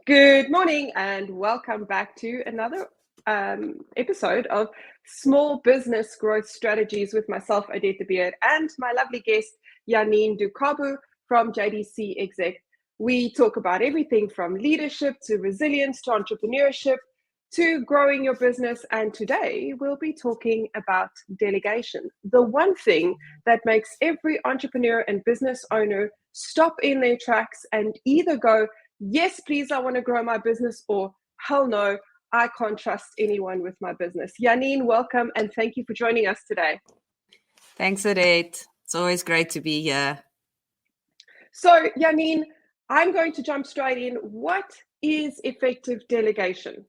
Good morning and welcome back to another episode of Small Business Growth Strategies with myself, Odette, and my lovely guest, Janine Dukabu from JDC Exec. We talk about everything from leadership to resilience to entrepreneurship to growing your business. And today we'll be talking about delegation, the one thing that makes every entrepreneur and business owner stop in their tracks and either go, yes, please, I want to grow my business, or hell no, I can't trust anyone with my business. Janine, welcome, and thank you for joining us today. Thanks, Odette. It's always great to be here. So, Janine, I'm going to jump straight in. What is effective delegation?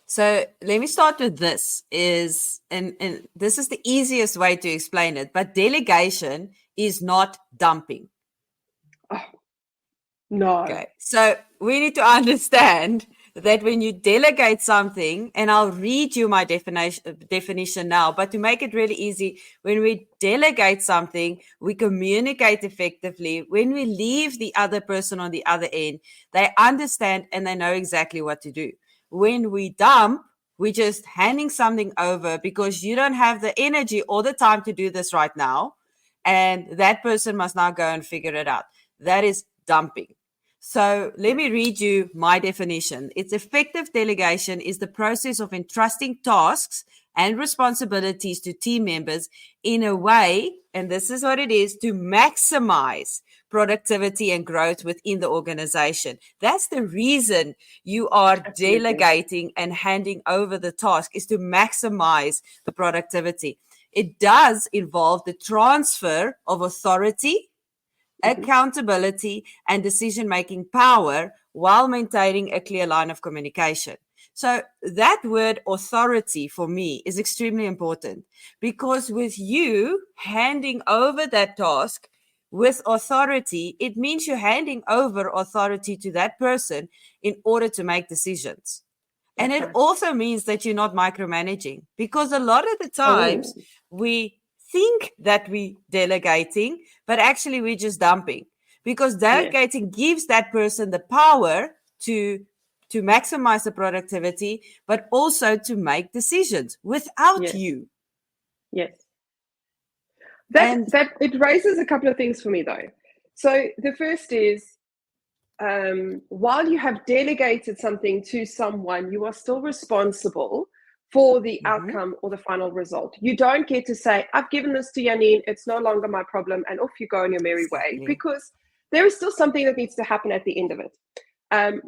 So let me start with this. And this is the easiest way to explain it, but delegation is not dumping. Oh. No. Okay. So we need to understand that when you delegate something, and I'll read you my definition now, but to make it really easy, when we delegate something, we communicate effectively. When we leave the other person on the other end, they understand and they know exactly what to do. When we dump, we're just handing something over because you don't have the energy or the time to do this right now. And that person must now go and figure it out. That is dumping. So let me read you my definition. It's effective delegation is the process of entrusting tasks and responsibilities to team members in a way, and this is what it is, to maximize productivity and growth within the organization. That's the reason you are delegating and handing over the task, is to maximize the productivity. It does involve the transfer of authority, accountability, and decision-making power while maintaining a clear line of communication. So that word authority for me is extremely important, because with you handing over that task with authority, it means you're handing over authority to that person in order to make decisions. And it also means that you're not micromanaging, because a lot of the times we think that we're delegating, but actually we're just dumping, because delegating gives that person the power to maximize the productivity, but also to make decisions without you. Yes. That it raises a couple of things for me though. So the first is, while you have delegated something to someone, you are still responsible for the outcome or the final result. You don't get to say, I've given this to Janine, it's no longer my problem, and off you go on your merry way, because there is still something that needs to happen at the end of it.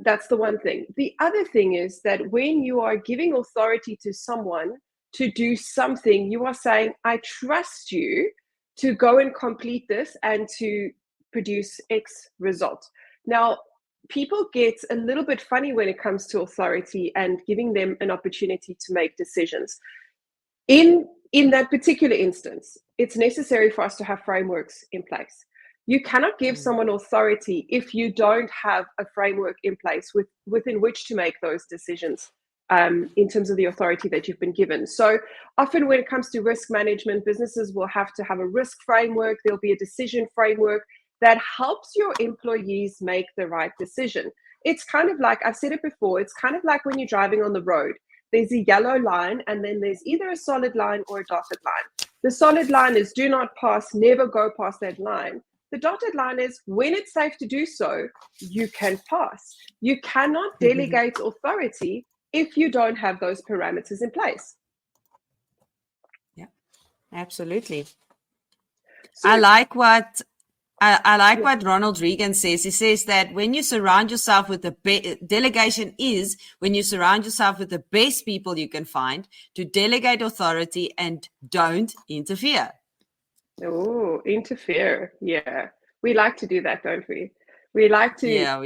That's the one thing. The other thing is that when you are giving authority to someone to do something, you are saying, I trust you to go and complete this and to produce X result. Now, people get a little bit funny when it comes to authority and giving them an opportunity to make decisions. In that particular instance, it's necessary for us to have frameworks in place. You cannot give someone authority if you don't have a framework in place within which to make those decisions in terms of the authority that you've been given. So often when it comes to risk management, businesses will have to have a risk framework. There'll be a decision framework that helps your employees make the right decision. It's kind of like, I've said it before, it's kind of like when you're driving on the road. There's a yellow line, and then there's either a solid line or a dotted line. The solid line is do not pass, never go past that line. The dotted line is when it's safe to do so, you can pass. You cannot delegate authority if you don't have those parameters in place. Yeah, absolutely. So, I like what Ronald Reagan says. He says that when you surround yourself with delegation is when you surround yourself with the best people you can find to delegate authority and don't interfere. Oh, interfere. Yeah. We like to do that, don't we? We like to,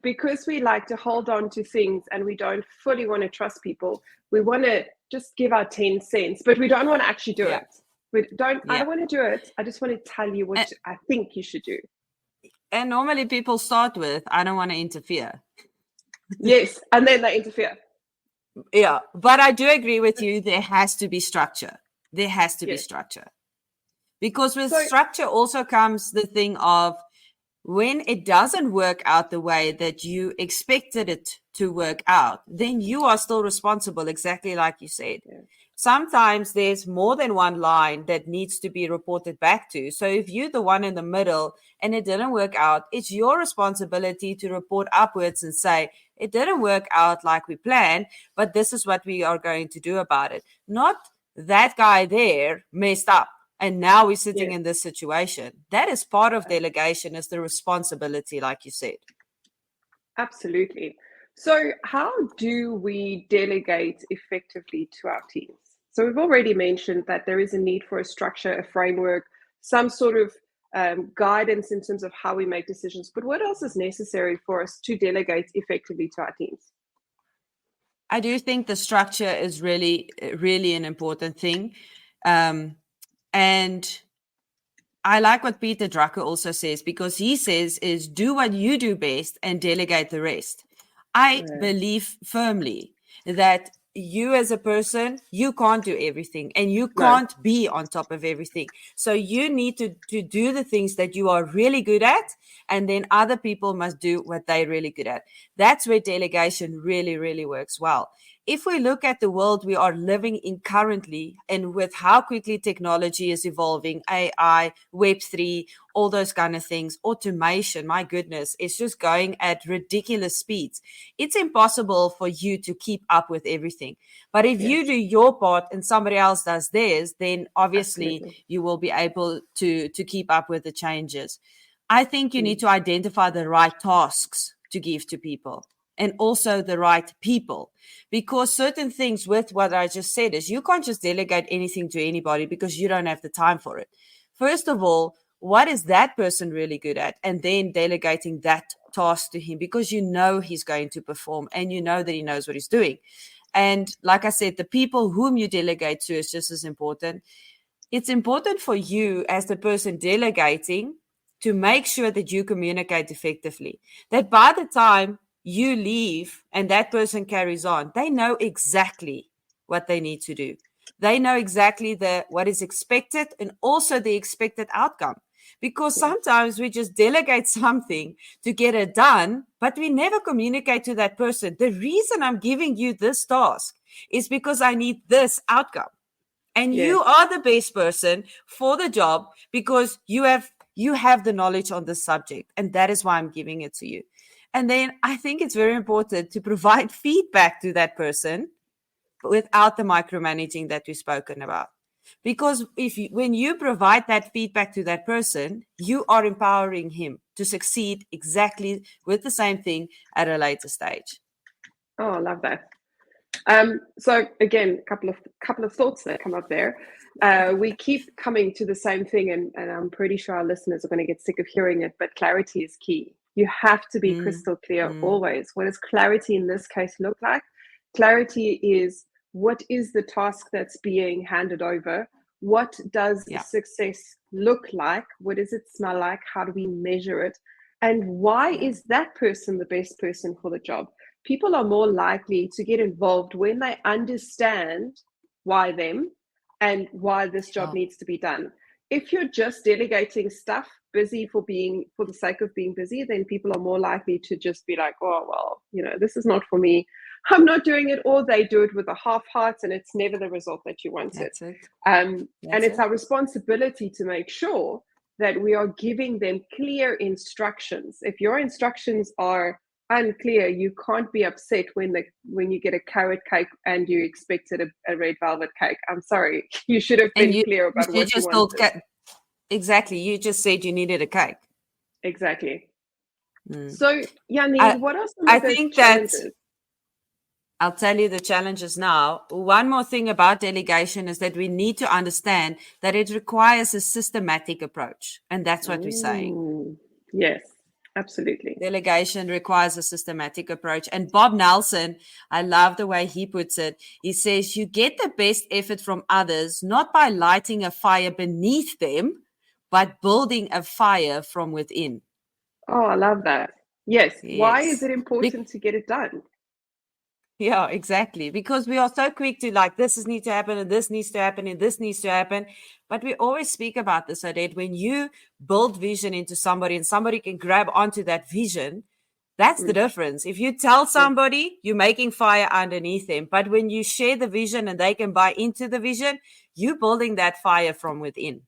because we like to hold on to things and we don't fully want to trust people. We want to just give our 10 cents, but we don't want to actually do it. I don't want to do it. I just want to tell you what I think you should do. And normally people start with, I don't want to interfere. Yes, and then they interfere. Yeah, but I do agree with you. There has to be structure. There has to be structure. Because with structure also comes the thing of when it doesn't work out the way that you expected it to work out, then you are still responsible, exactly like you said. Yeah. Sometimes there's more than one line that needs to be reported back to. So if you're the one in the middle and it didn't work out, it's your responsibility to report upwards and say, it didn't work out like we planned, but this is what we are going to do about it. Not that guy there messed up and now we're sitting in this situation. That is part of delegation, is the responsibility, like you said. Absolutely. So how do we delegate effectively to our teams? So we've already mentioned that there is a need for a structure, a framework, some sort of guidance in terms of how we make decisions. But what else is necessary for us to delegate effectively to our teams? I do think the structure is really, really an important thing. And I like what Peter Drucker also says, because he says is do what you do best and delegate the rest. I believe firmly that you as a person, you can't do everything and you can't be on top of everything. So you need to do the things that you are really good at, and then other people must do what they're really good at. That's where delegation really, really works well. If we look at the world we are living in currently, and with how quickly technology is evolving, AI, Web3, all those kind of things, automation, my goodness, it's just going at ridiculous speeds. It's impossible for you to keep up with everything. But if you do your part and somebody else does theirs, then obviously you will be able to keep up with the changes. I think you need to identify the right tasks to give to people, and also the right people, because certain things with what I just said is you can't just delegate anything to anybody because you don't have the time for it. First of all, what is that person really good at? And then delegating that task to him, because you know he's going to perform and you know that he knows what he's doing. And like I said, the people whom you delegate to is just as important. It's important for you as the person delegating to make sure that you communicate effectively, that by the time you leave and that person carries on, they know exactly what they need to do. They know exactly what is expected and also the expected outcome. Because sometimes we just delegate something to get it done, but we never communicate to that person. The reason I'm giving you this task is because I need this outcome. And you are the best person for the job because you have the knowledge on the subject. And that is why I'm giving it to you. And then I think it's very important to provide feedback to that person without the micromanaging that we've spoken about. Because when you provide that feedback to that person, you are empowering him to succeed exactly with the same thing at a later stage. Oh, I love that. So again, a couple of thoughts that come up there. We keep coming to the same thing, and I'm pretty sure our listeners are going to get sick of hearing it, but clarity is key. You have to be crystal clear always. What does clarity in this case look like? Clarity is, what is the task that's being handed over? What does success look like? What does it smell like? How do we measure it? And why is that person the best person for the job? People are more likely to get involved when they understand why them and why this job needs to be done. If you're just delegating stuff, busy for the sake of being busy, then people are more likely to just be like, oh, well, this is not for me. I'm not doing it, or they do it with a half heart and it's never the result that you wanted. That's it. And it's our responsibility to make sure that we are giving them clear instructions. If your instructions are unclear, you can't be upset when you get a carrot cake and you expected a red velvet cake. I'm sorry, you should have been clear about what you wanted. Exactly, you just said you needed a cake. Exactly. So Janine, what are some of those challenges? I'll tell you the challenges now. One more thing about delegation is that we need to understand that it requires a systematic approach, and that's what we're saying. Yes. Absolutely. Delegation requires a systematic approach. And Bob Nelson, I love the way he puts it. He says, you get the best effort from others, not by lighting a fire beneath them, but building a fire from within. Oh, I love that. Yes. Why is it important to get it done? Yeah, exactly. Because we are so quick to like, needs to happen, and this needs to happen, and this needs to happen. But we always speak about this, Odette. When you build vision into somebody and somebody can grab onto that vision, that's the difference. If you tell somebody, you're making fire underneath them. But when you share the vision and they can buy into the vision, you're building that fire from within.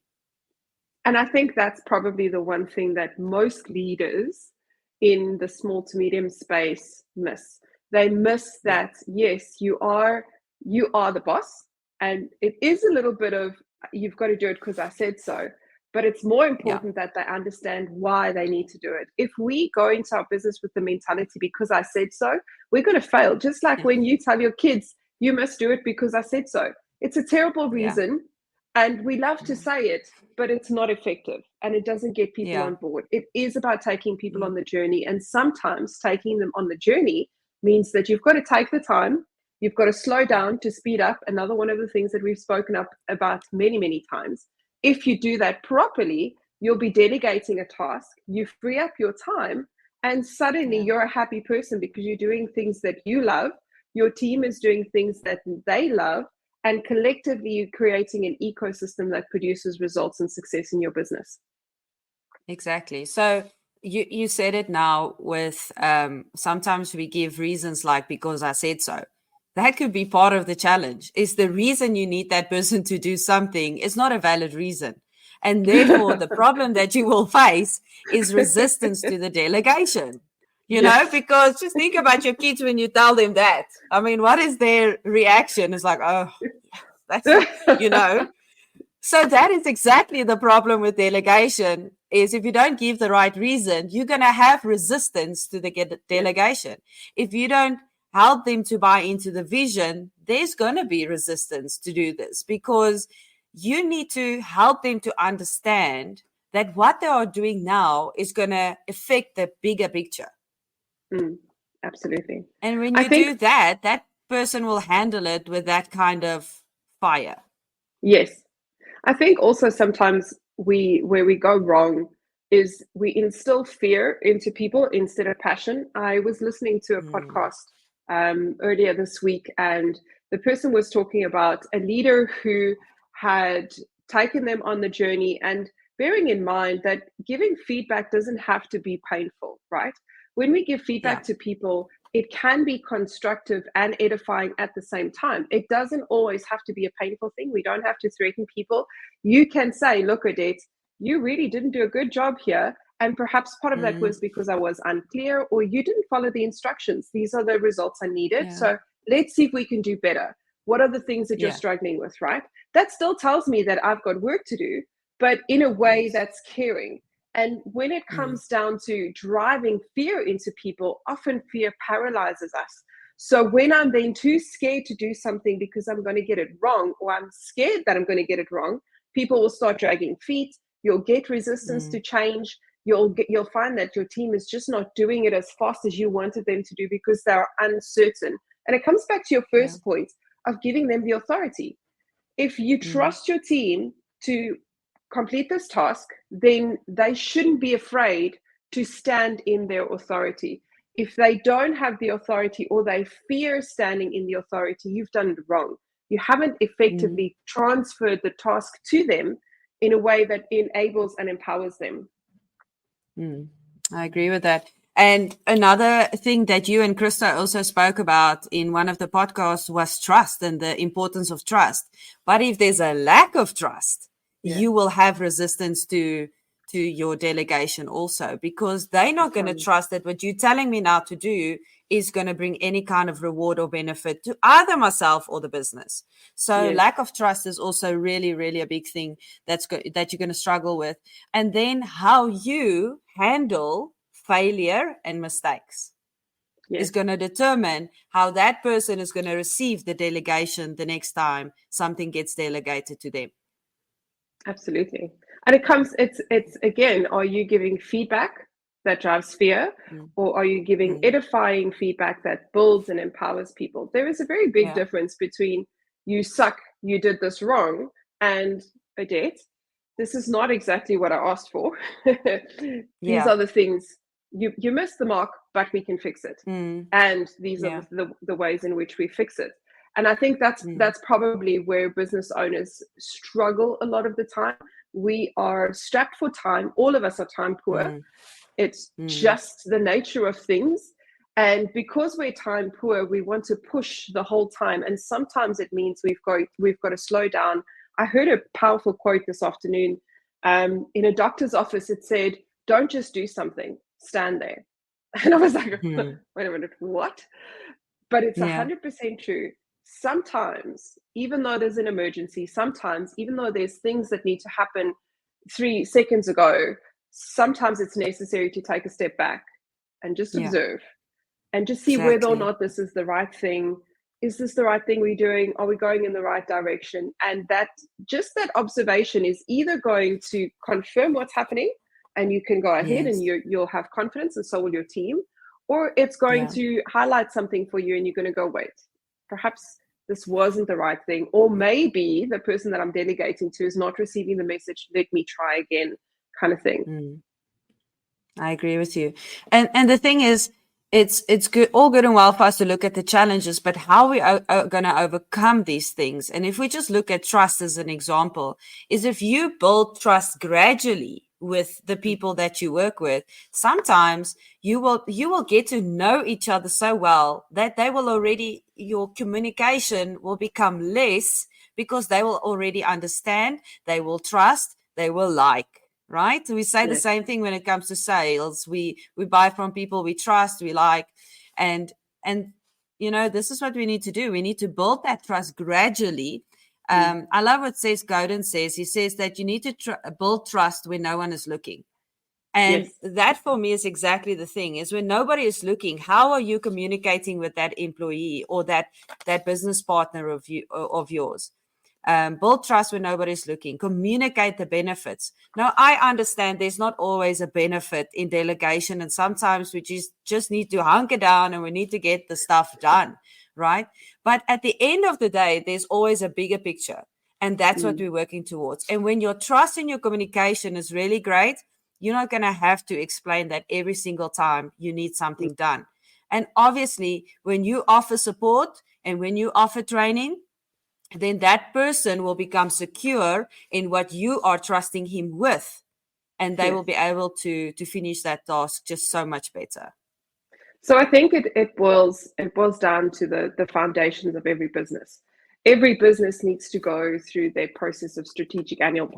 And I think that's probably the one thing that most leaders in the small to medium space miss. They miss that, yes, you are the boss, and it is a little bit of, you've got to do it because I said so. But it's more important that they understand why they need to do it. If we go into our business with the mentality because I said so, we're going to fail. Just like when you tell your kids, you must do it because I said so. It's a terrible reason. And we love to say it, but it's not effective and it doesn't get people on board. It is about taking people on the journey. And sometimes taking them on the journey means that you've got to take the time, you've got to slow down to speed up. Another one of the things that we've spoken up about many, many times. If you do that properly, you'll be delegating a task, you free up your time, and suddenly you're a happy person because you're doing things that you love. Your team is doing things that they love. And collectively, you're creating an ecosystem that produces results and success in your business. Exactly. So you said it now with sometimes we give reasons like because I said so. That could be part of the challenge. Is the reason you need that person to do something is not a valid reason. And therefore, the problem that you will face is resistance to the delegation. You know, because just think about your kids when you tell them that. I mean, what is their reaction? It's like, oh, that's not, you know. So that is exactly the problem with delegation is if you don't give the right reason, you're going to have resistance to the delegation. If you don't help them to buy into the vision, there's going to be resistance to do this because you need to help them to understand that what they are doing now is going to affect the bigger picture. Absolutely. And when you do that, that person will handle it with that kind of fire. Yes. I think also sometimes where we go wrong is we instill fear into people instead of passion. I was listening to a podcast earlier this week, and the person was talking about a leader who had taken them on the journey, and bearing in mind that giving feedback doesn't have to be painful, right? When we give feedback to people, it can be constructive and edifying at the same time. It doesn't always have to be a painful thing. We don't have to threaten people. You can say, look, Odette, you really didn't do a good job here. And perhaps part of that was because I was unclear or you didn't follow the instructions. These are the results I needed. So let's see if we can do better. What are the things that you're struggling with, right? That still tells me that I've got work to do, but in a way that's caring. And when it comes down to driving fear into people, often fear paralyzes us. So when I'm then too scared to do something because I'm going to get it wrong, or I'm scared that I'm going to get it wrong, people will start dragging feet. You'll get resistance to change. You'll find that your team is just not doing it as fast as you wanted them to do because they're uncertain. And it comes back to your first point of giving them the authority. If you trust your team to complete this task, then they shouldn't be afraid to stand in their authority. If they don't have the authority or they fear standing in the authority, you've done it wrong. You haven't effectively transferred the task to them in a way that enables and empowers them. I agree with that. And another thing that you and Krista also spoke about in one of the podcasts was trust and the importance of trust. But if there's a lack of trust, you will have resistance to your delegation also, because they're not going to trust that what you're telling me now to do is going to bring any kind of reward or benefit to either myself or the business. So lack of trust is also really, really a big thing that you're going to struggle with. And then how you handle failure and mistakes is going to determine how that person is going to receive the delegation the next time something gets delegated to them. Absolutely. And it's again, are you giving feedback that drives fear, or are you giving edifying feedback that builds and empowers people? There is a very big difference between you suck, you did this wrong, and Odette, this is not exactly what I asked for. These are the things you missed the mark, but we can fix it. Mm. And these Yeah. are the ways in which we fix it. And I think that's probably where business owners struggle a lot of the time. We are strapped for time. All of us are time poor. It's just the nature of things. And because we're time poor, we want to push the whole time. And sometimes it means we've got to slow down. I heard a powerful quote this afternoon. In a doctor's office, it said, "Don't just do something, stand there." And I was like, wait a minute, what? But it's 100% true. Sometimes, even though there's an emergency, sometimes, even though there's things that need to happen 3 seconds ago, sometimes it's necessary to take a step back and just observe and just see whether or not this is the right thing. Is this the right thing we're doing? Are we going in the right direction? And that observation is either going to confirm what's happening and you can go ahead and you'll have confidence, and so will your team, or it's going to highlight something for you and you're going to go, wait, perhaps this wasn't the right thing, or maybe the person that I'm delegating to is not receiving the message, let me try again, kind of thing. I agree with you. And the thing is, it's good, all good and well for us to look at the challenges, but how we are going to overcome these things. And if we just look at trust as an example, is if you build trust gradually with the people that you work with, sometimes you will get to know each other so well that your communication will become less, because they will already understand, they will trust, they will like. Right? We say the same thing when it comes to sales. We buy from people we trust, we like, and this is what we need to do. We need to build that trust gradually. I love what Godin says. He says that you need to build trust when no one is looking. And that for me is exactly the thing, is when nobody is looking, how are you communicating with that employee or that business partner of yours? Build trust when nobody's looking. Communicate the benefits. Now, I understand there's not always a benefit in delegation, and sometimes we just need to hunker down and we need to get the stuff done, right? But at the end of the day, there's always a bigger picture, and that's what we're working towards. And when your trust and your communication is really great, you're not going to have to explain that every single time you need something done. And obviously, when you offer support and when you offer training, then that person will become secure in what you are trusting him with, and they will be able to finish that task just so much better. So I think it boils down to the foundations of every business. Every business needs to go through their process of strategic annual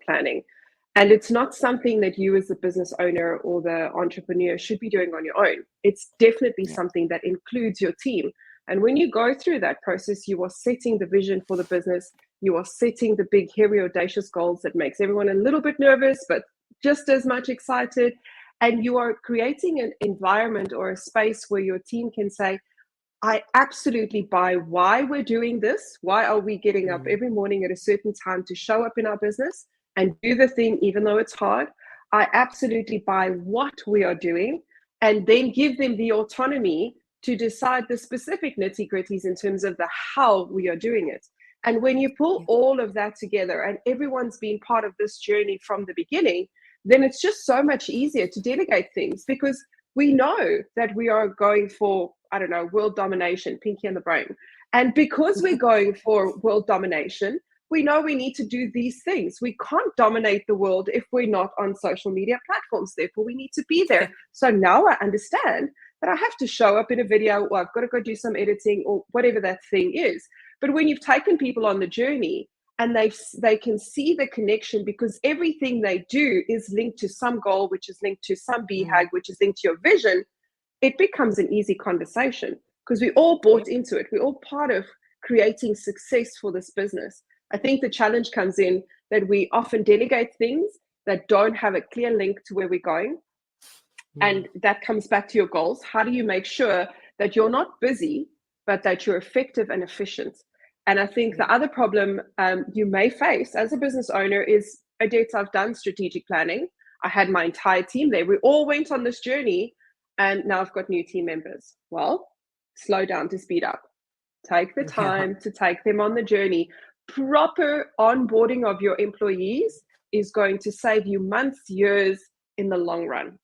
planning. And it's not something that you as the business owner or the entrepreneur should be doing on your own. It's definitely something that includes your team. And when you go through that process, you are setting the vision for the business. You are setting the big, hairy, audacious goals that makes everyone a little bit nervous, but just as much excited. And you are creating an environment or a space where your team can say, I absolutely buy why we're doing this. Why are we getting up every morning at a certain time to show up in our business and do the thing, even though it's hard? I absolutely buy what we are doing, and then give them the autonomy to decide the specific nitty-gritties in terms of the how we are doing it. And when you pull all of that together and everyone's been part of this journey from the beginning, then it's just so much easier to delegate things, because we know that we are going for, I don't know, world domination, pinky in the brain. And because we're going for world domination, we know we need to do these things. We can't dominate the world if we're not on social media platforms. Therefore, we need to be there. So now I understand that I have to show up in a video, or I've got to go do some editing, or whatever that thing is. But when you've taken people on the journey and they can see the connection, because everything they do is linked to some goal, which is linked to some BHAG, which is linked to your vision, it becomes an easy conversation, because we all bought into it. We're all part of creating success for this business. I think the challenge comes in that we often delegate things that don't have a clear link to where we're going. And that comes back to your goals. How do you make sure that you're not busy, but that you're effective and efficient? And I think the other problem you may face as a business owner is, Odette, I've done strategic planning. I had my entire team there. We all went on this journey, and now I've got new team members. Well, slow down to speed up. Take the time to take them on the journey. Proper onboarding of your employees is going to save you months, years in the long run.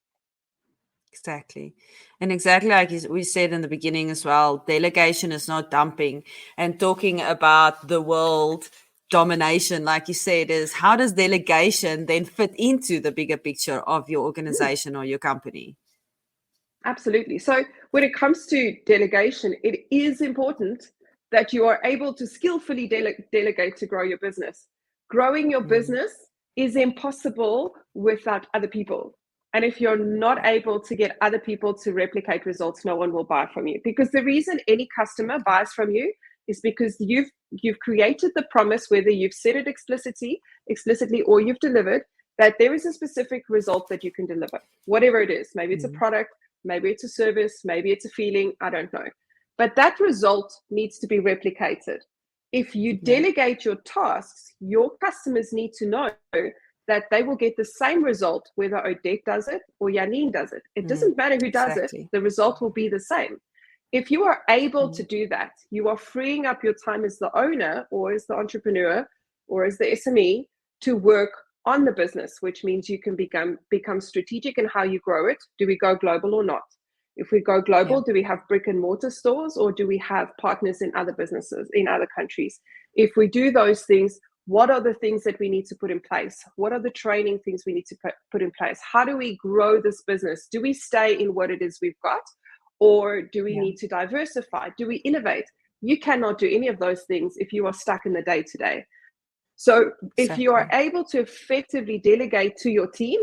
Exactly. And exactly like we said in the beginning as well, delegation is not dumping. And talking about the world domination, like you said, is how does delegation then fit into the bigger picture of your organization or your company? Absolutely. So when it comes to delegation, it is important that you are able to skillfully delegate to grow your business. Growing your business is impossible without other people. And if you're not able to get other people to replicate results, no one will buy from you. Because the reason any customer buys from you is because you've created the promise, whether you've said it explicitly or you've delivered, that there is a specific result that you can deliver, whatever it is. Maybe it's a product, maybe it's a service, maybe it's a feeling, I don't know. But that result needs to be replicated. If you delegate your tasks, your customers need to know that they will get the same result whether Odette does it or Janine does it. It doesn't matter who does it, the result will be the same. If you are able to do that, you are freeing up your time as the owner or as the entrepreneur or as the SME to work on the business, which means you can become strategic in how you grow it. Do we go global or not? If we go global, do we have brick and mortar stores or do we have partners in other businesses, in other countries? If we do those things, what are the things that we need to put in place? What are the training things we need to put in place? How do we grow this business? Do we stay in what it is we've got? Or do we need to diversify? Do we innovate? You cannot do any of those things if you are stuck in the day-to-day. So if you are able to effectively delegate to your team,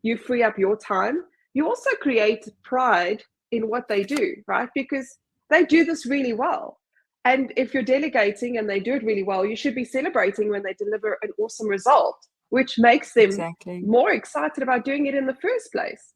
you free up your time. You also create pride in what they do, right? Because they do this really well. And if you're delegating and they do it really well, you should be celebrating when they deliver an awesome result, which makes them more excited about doing it in the first place.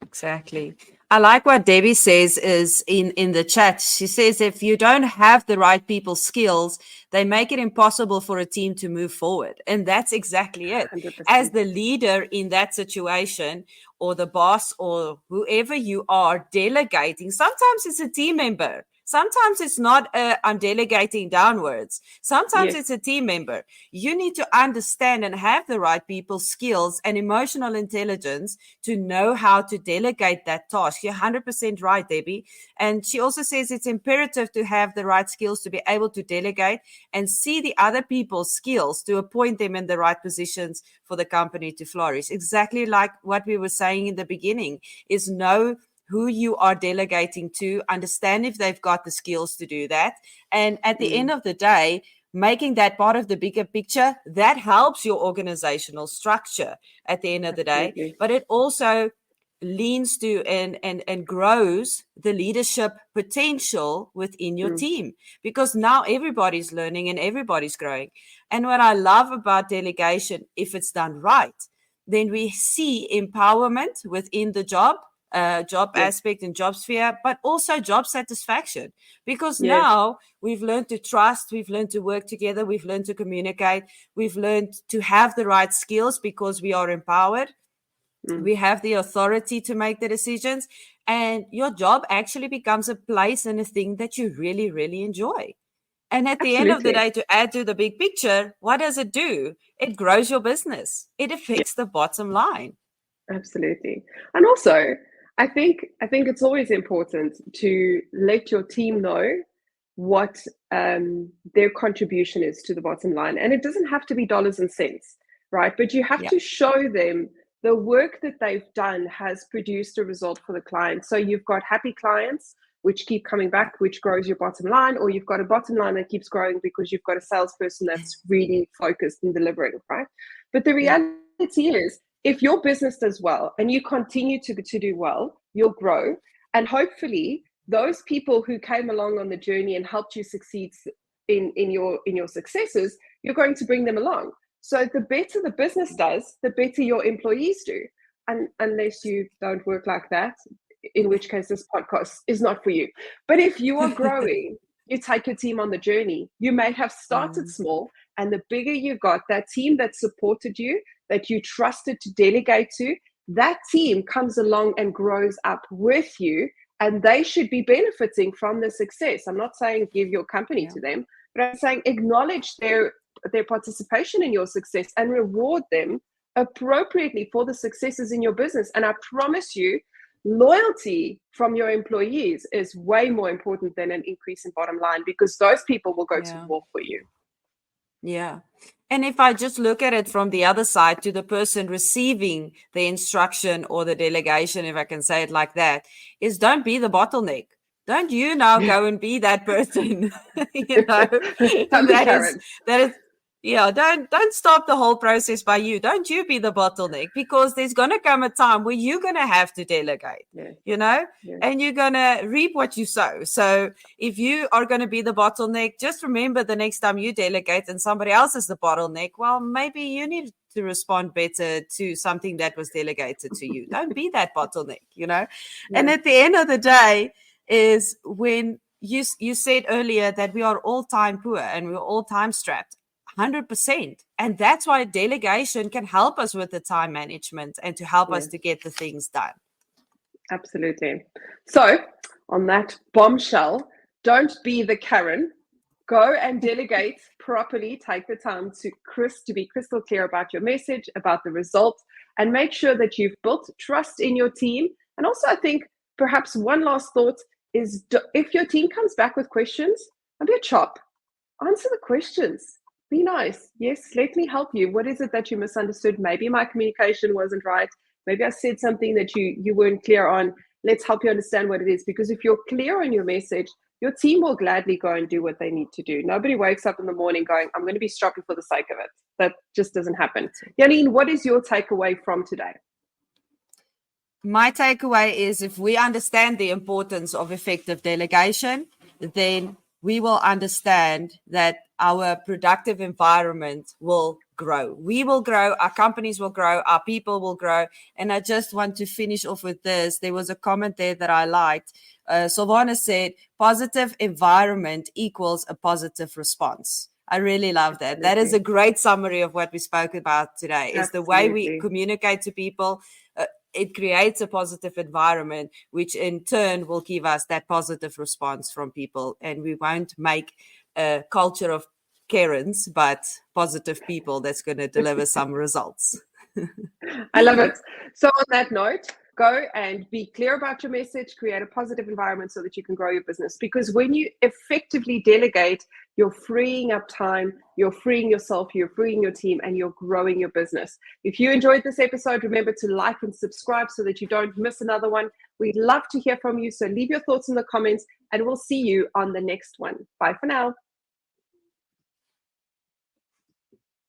Exactly. I like what Debbie says is in the chat. She says, if you don't have the right people skills, they make it impossible for a team to move forward. And that's exactly it. 100%. As the leader in that situation or the boss or whoever you are delegating, sometimes it's a team member. Sometimes it's not I'm delegating downwards. Sometimes it's a team member. You need to understand and have the right people skills and emotional intelligence to know how to delegate that task. You're 100% right, Debbie. And she also says it's imperative to have the right skills to be able to delegate and see the other people's skills to appoint them in the right positions for the company to flourish. Exactly like what we were saying in the beginning is know who you are delegating to, understand if they've got the skills to do that. And at the end of the day, making that part of the bigger picture, that helps your organizational structure at the end of the day. But it also leans to and grows the leadership potential within your team, because now everybody's learning and everybody's growing. And what I love about delegation, if it's done right, then we see empowerment within the job aspect and job sphere, but also job satisfaction, because now we've learned to trust, we've learned to work together, we've learned to communicate, we've learned to have the right skills because we are empowered. We have the authority to make the decisions, and your job actually becomes a place and a thing that you really, really enjoy. And at the end of the day, to add to the big picture, what does it do? It grows your business. It affects the bottom line. Absolutely. And also, I think it's always important to let your team know what their contribution is to the bottom line. And it doesn't have to be dollars and cents, right? But you have to show them the work that they've done has produced a result for the client. So you've got happy clients, which keep coming back, which grows your bottom line, or you've got a bottom line that keeps growing because you've got a salesperson that's really focused in delivering, right? But the reality is, if your business does well and you continue to do well, you'll grow. And hopefully those people who came along on the journey and helped you succeed in your successes, you're going to bring them along. So the better the business does, the better your employees do. And unless you don't work like that, in which case this podcast is not for you. But if you are growing, you take your team on the journey. You may have started small, and the bigger you got, that team that supported you, that you trusted to delegate to, that team comes along and grows up with you, and they should be benefiting from the success. I'm not saying give your company to them, but I'm saying acknowledge their participation in your success and reward them appropriately for the successes in your business. And I promise you, loyalty from your employees is way more important than an increase in bottom line, because those people will go to war for you. Yeah. And if I just look at it from the other side, to the person receiving the instruction or the delegation, if I can say it like that, is don't be the bottleneck. Don't you now go and be that person, that is, yeah, don't stop the whole process by you. Don't you be the bottleneck, because there's going to come a time where you're going to have to delegate, and you're going to reap what you sow. So if you are going to be the bottleneck, just remember the next time you delegate and somebody else is the bottleneck, well, maybe you need to respond better to something that was delegated to you. Don't be that bottleneck, And at the end of the day is when you said earlier that we are all time poor and we're all time strapped. 100%. And that's why delegation can help us with the time management and to help us to get the things done. Absolutely. So on that bombshell, don't be the Karen. Go and delegate properly. Take the time to be crystal clear about your message, about the results, and make sure that you've built trust in your team. And also, I think perhaps one last thought is, if your team comes back with questions, don't be a chop. Answer the questions. Be nice. Yes, let me help you. What is it that you misunderstood? Maybe my communication wasn't right. Maybe I said something that you weren't clear on. Let's help you understand what it is. Because if you're clear on your message, your team will gladly go and do what they need to do. Nobody wakes up in the morning going, I'm going to be stroppy for the sake of it. That just doesn't happen. Janine, what is your takeaway from today? My takeaway is, if we understand the importance of effective delegation, then we will understand that our productive environment will grow. We will grow, our companies will grow, our people will grow. And I just want to finish off with this. There was a comment there that I liked. Silvana said, positive environment equals a positive response. I really love that. That is a great summary of what we spoke about today. Is the way we communicate to people. It creates a positive environment, which in turn will give us that positive response from people. And we won't make a culture of Karens, but positive people that's going to deliver some results. I love it. So on that note, go and be clear about your message, create a positive environment so that you can grow your business. Because when you effectively delegate, you're freeing up time, you're freeing yourself, you're freeing your team, and you're growing your business. If you enjoyed this episode, remember to like and subscribe so that you don't miss another one. We'd love to hear from you. So leave your thoughts in the comments, and we'll see you on the next one. Bye for now.